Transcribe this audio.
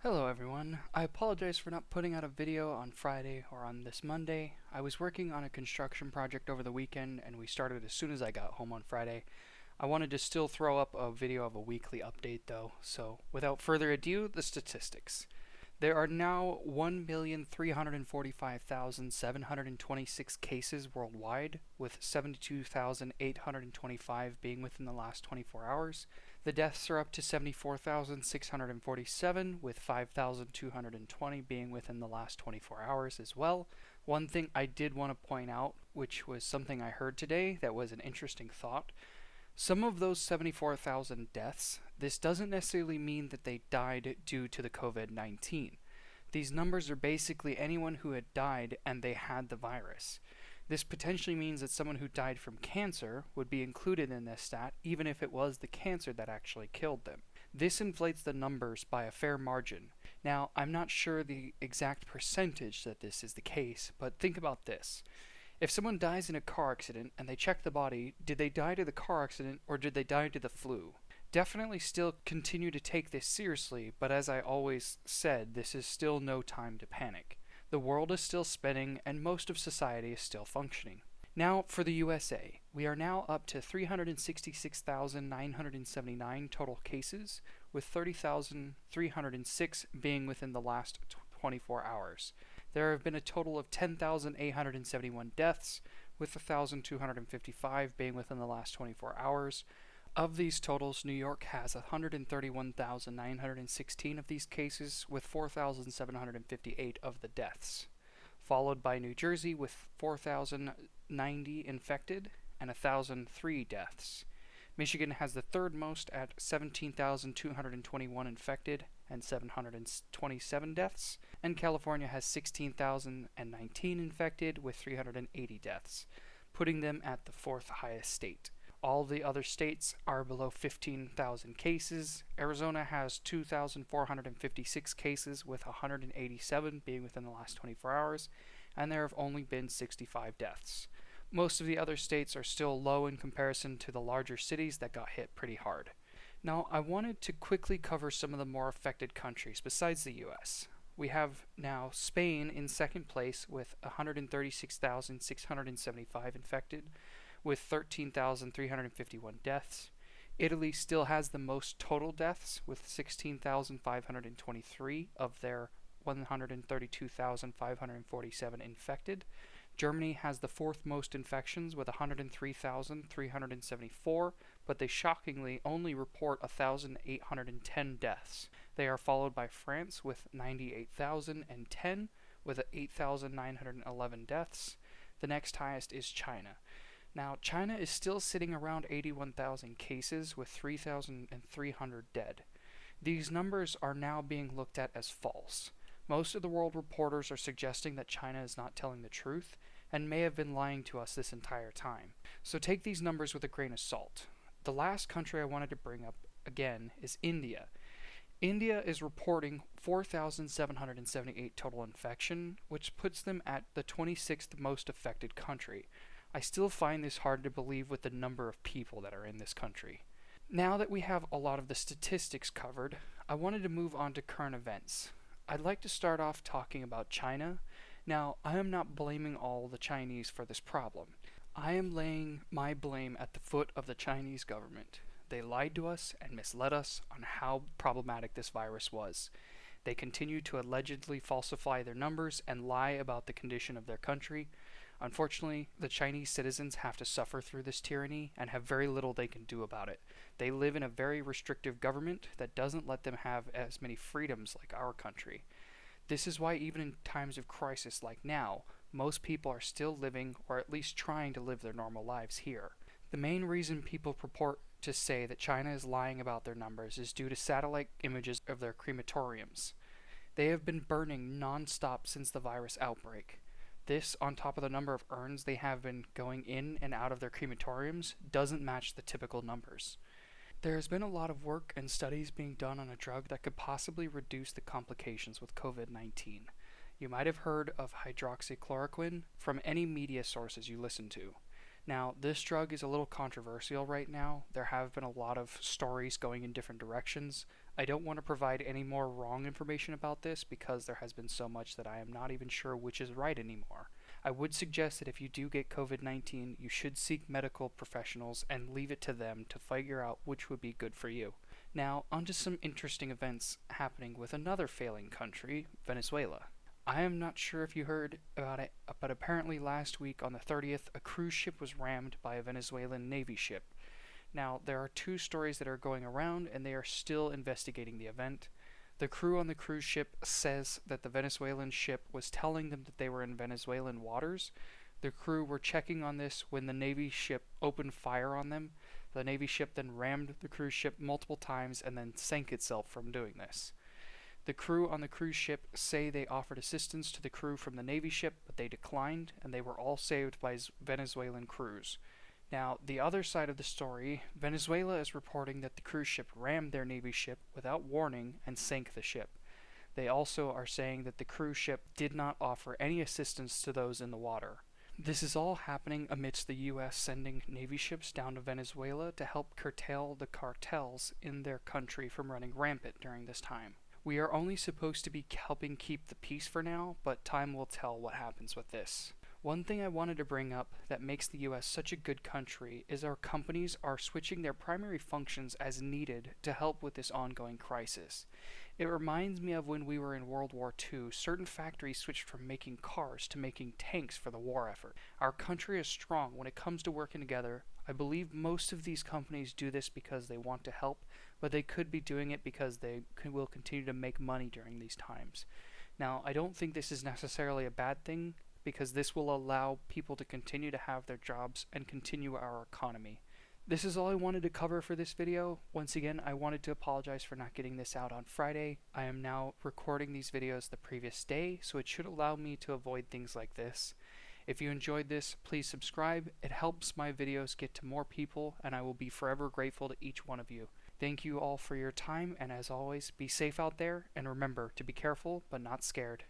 Hello everyone. I apologize for not putting out a video on Friday or on this Monday. I was working on a construction project over the weekend and we started as soon as I got home on Friday. I wanted to still throw up a video of a weekly update though, so without further ado, the statistics. There are now 1,345,726 cases worldwide, with 72,825 being within the last 24 hours. The deaths are up to 74,647, with 5,220 being within the last 24 hours as well. One thing I did want to point out, which was something I heard today that was an interesting thought. Some of those 74,000 deaths, this doesn't necessarily mean that they died due to the COVID-19. These numbers are basically anyone who had died and they had the virus. This potentially means that someone who died from cancer would be included in this stat even if it was the cancer that actually killed them. This inflates the numbers by a fair margin. Now, I'm not sure the exact percentage that this is the case, but think about this. If someone dies in a car accident and they check the body, did they die to the car accident or did they die to the flu? Definitely still continue to take this seriously, but as I always said, this is still no time to panic. The world is still spinning and most of society is still functioning. Now for the USA, we are now up to 366,979 total cases, with 30,306 being within the last 24 hours. There have been a total of 10,871 deaths, with 1,255 being within the last 24 hours. Of these totals, New York has 131,916 of these cases, with 4,758 of the deaths, followed by New Jersey with 4,090 infected and 1,003 deaths. Michigan has the third most at 17,221 infected and 727 deaths, and California has 16,019 infected with 380 deaths, putting them at the fourth highest state. All the other states are below 15,000 cases. Arizona has 2,456 cases with 187 being within the last 24 hours, and there have only been 65 deaths. Most of the other states are still low in comparison to the larger cities that got hit pretty hard. Now, I wanted to quickly cover some of the more affected countries besides the US. We have now Spain in second place with 136,675 infected, with 13,351 deaths. Italy still has the most total deaths, with 16,523 of their 132,547 infected. Germany has the fourth most infections with 103,374, but they shockingly only report 1,810 deaths. They are followed by France with 98,010 with 8,911 deaths. The next highest is China. Now, China is still sitting around 81,000 cases with 3,300 dead. These numbers are now being looked at as false. Most of the world reporters are suggesting that China is not telling the truth and may have been lying to us this entire time. So take these numbers with a grain of salt. The last country I wanted to bring up again is India. India is reporting 4,778 total infection, which puts them at the 26th most affected country. I still find this hard to believe with the number of people that are in this country. Now that we have a lot of the statistics covered, I wanted to move on to current events. I'd like to start off talking about China. Now, I am not blaming all the Chinese for this problem. I am laying my blame at the foot of the Chinese government. They lied to us and misled us on how problematic this virus was. They continue to allegedly falsify their numbers and lie about the condition of their country. Unfortunately, the Chinese citizens have to suffer through this tyranny and have very little they can do about it. They live in a very restrictive government that doesn't let them have as many freedoms like our country. This is why even in times of crisis like now, most people are still living or at least trying to live their normal lives here. The main reason people purport to say that China is lying about their numbers is due to satellite images of their crematoriums. They have been burning non-stop since the virus outbreak. This, on top of the number of urns they have been going in and out of their crematoriums, doesn't match the typical numbers. There has been a lot of work and studies being done on a drug that could possibly reduce the complications with COVID-19. You might have heard of hydroxychloroquine from any media sources you listen to. Now, this drug is a little controversial right now. There have been a lot of stories going in different directions. I don't want to provide any more wrong information about this because there has been so much that I am not even sure which is right anymore. I would suggest that if you do get COVID 19, you should seek medical professionals and leave it to them to figure out which would be good for you. Now, onto some interesting events happening with another failing country, Venezuela. I am not sure if you heard about it, but apparently last week on the 30th, a cruise ship was rammed by a Venezuelan Navy ship. Now, there are two stories that are going around, and they are still investigating the event. The crew on the cruise ship says that the Venezuelan ship was telling them that they were in Venezuelan waters. The crew were checking on this when the Navy ship opened fire on them. The Navy ship then rammed the cruise ship multiple times and then sank itself from doing this. The crew on the cruise ship say they offered assistance to the crew from the Navy ship, but they declined, and they were all saved by Venezuelan crews. Now, the other side of the story, Venezuela is reporting that the cruise ship rammed their Navy ship without warning and sank the ship. They also are saying that the cruise ship did not offer any assistance to those in the water. This is all happening amidst the U.S. sending Navy ships down to Venezuela to help curtail the cartels in their country from running rampant during this time. We are only supposed to be helping keep the peace for now, but time will tell what happens with this. One thing I wanted to bring up that makes the US such a good country is our companies are switching their primary functions as needed to help with this ongoing crisis. It reminds me of when we were in World War II, certain factories switched from making cars to making tanks for the war effort. Our country is strong when it comes to working together. I believe most of these companies do this because they want to help, but they could be doing it because they will continue to make money during these times. Now, I don't think this is necessarily a bad thing, because this will allow people to continue to have their jobs and continue our economy. This is all I wanted to cover for this video. Once again, I wanted to apologize for not getting this out on Friday. I am now recording these videos the previous day, so it should allow me to avoid things like this. If you enjoyed this, please subscribe. It helps my videos get to more people, and I will be forever grateful to each one of you. Thank you all for your time, and as always, be safe out there, and remember to be careful but not scared.